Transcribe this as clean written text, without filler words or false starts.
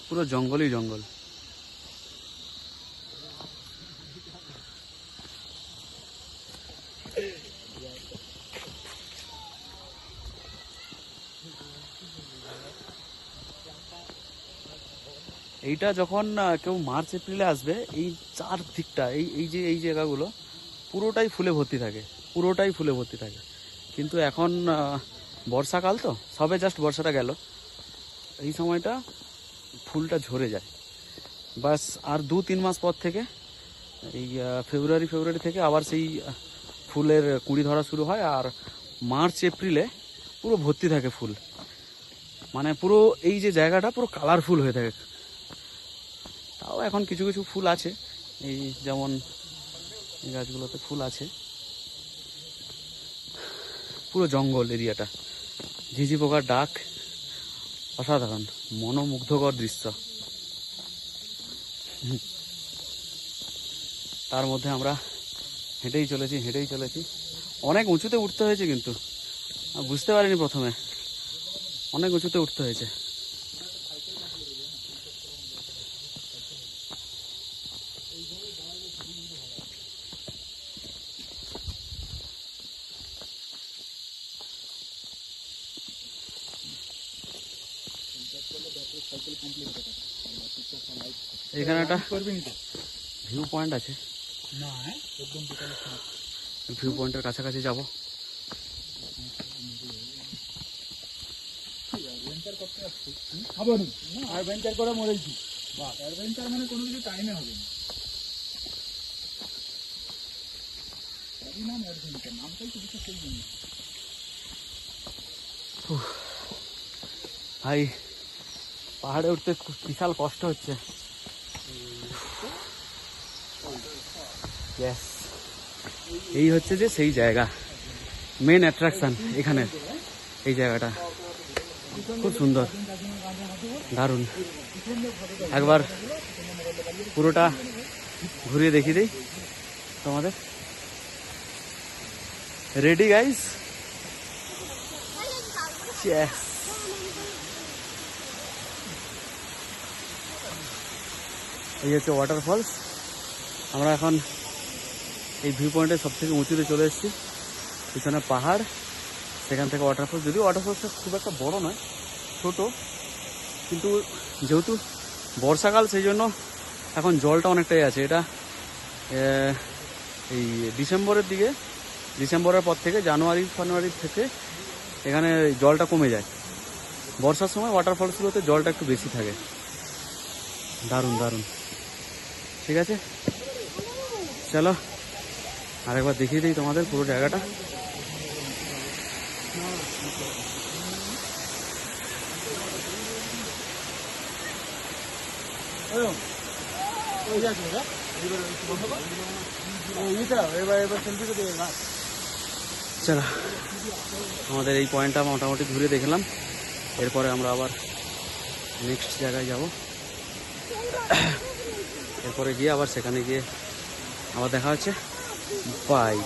পুরো জঙ্গলই জঙ্গল। এইটা যখন কেউ মার্চ এপ্রিলে আসবে, এই চারদিকটা এই জায়গাগুলো পুরোটাই ফুলে ভর্তি থাকে, পুরোটাই ফুলে ভর্তি থাকে। কিন্তু এখন বর্ষাকাল তো, সবে জাস্ট বর্ষাটা গেল, এই সময়টা ফুলটা ঝরে যায়। বাস আর 2-3 মাস পর থেকে, এই ফেব্রুয়ারি থেকে আবার সেই ফুলের কুঁড়ি ধরা শুরু হয়। আর মার্চ এপ্রিলে পুরো ভর্তি থাকে ফুল, মানে পুরো এই যে জায়গাটা পুরো কালারফুল হয়ে থাকে। তাও এখন কিছু কিছু ফুল আছে, এই যেমন এই গাছগুলোতে ফুল আছে। পুরো জঙ্গল এরিয়াটা, ঝিঝি পোকার ডাক, অসাধারণ মনোমুগ্ধকর দৃশ্য। তার মধ্যে আমরা হেঁটেই চলেছি। অনেক উঁচুতে উঠতে হয়েছে, কিন্তু বুঝতে পারিনি প্রথমে, অনেক উঁচুতে উঠতে হয়েছে। এখানে একটা ভিউ পয়েন্ট আছে, ভিউ পয়েন্টের কাছাকাছি যাব। অ্যাডভেঞ্চার করে মরেছি, অ্যাডভেঞ্চার মানে কোনো কিছু টাইমে হবে না। নাম অ্যাডভেঞ্চার, নামটাই তো কিছু সেই জন্য। ভাই পাহাড়ে উঠতে বিশাল কষ্ট হচ্ছে। এই হচ্ছে যে সেই জায়গা, মেন অ্যাট্রাকশন এখানে, এই জায়গাটা খুব সুন্দর, দারুণ। একবার পুরোটা ঘুরিয়ে দেখিয়ে দিই তোমাদের। Ready guys? এই হচ্ছে ওয়াটারফলস। আমরা এখন এই ভিউ পয়েন্টের সব থেকে উঁচুতে চলে এসেছি, পিছনে পাহাড়, সেখান থেকে ওয়াটারফলস। যদিও ওয়াটারফলসটা খুব একটা বড় নয়, ছোট, কিন্তু যেহেতু বর্ষাকাল সেই জন্য এখন জলটা অনেকটাই আছে। এটা এই ডিসেম্বরের পর থেকে জানুয়ারি থেকে এখানে জলটা কমে যায়। বর্ষার সময় ওয়াটারফলসগুলোতে জলটা একটু বেশি থাকে। দারুণ দারুণ। ঠিক আছে, চলো আরেকবার দেখিয়ে দিই তোমাদের পুরো জায়গাটা। চলো, আমাদের এই পয়েন্টটা মোটামুটি ঘুরে দেখলাম। এরপরে আমরা আবার নেক্সট জায়গায় যাব। এরপরে গিয়ে আবার সেখানে গিয়ে আবার দেখা হচ্ছে। বাই।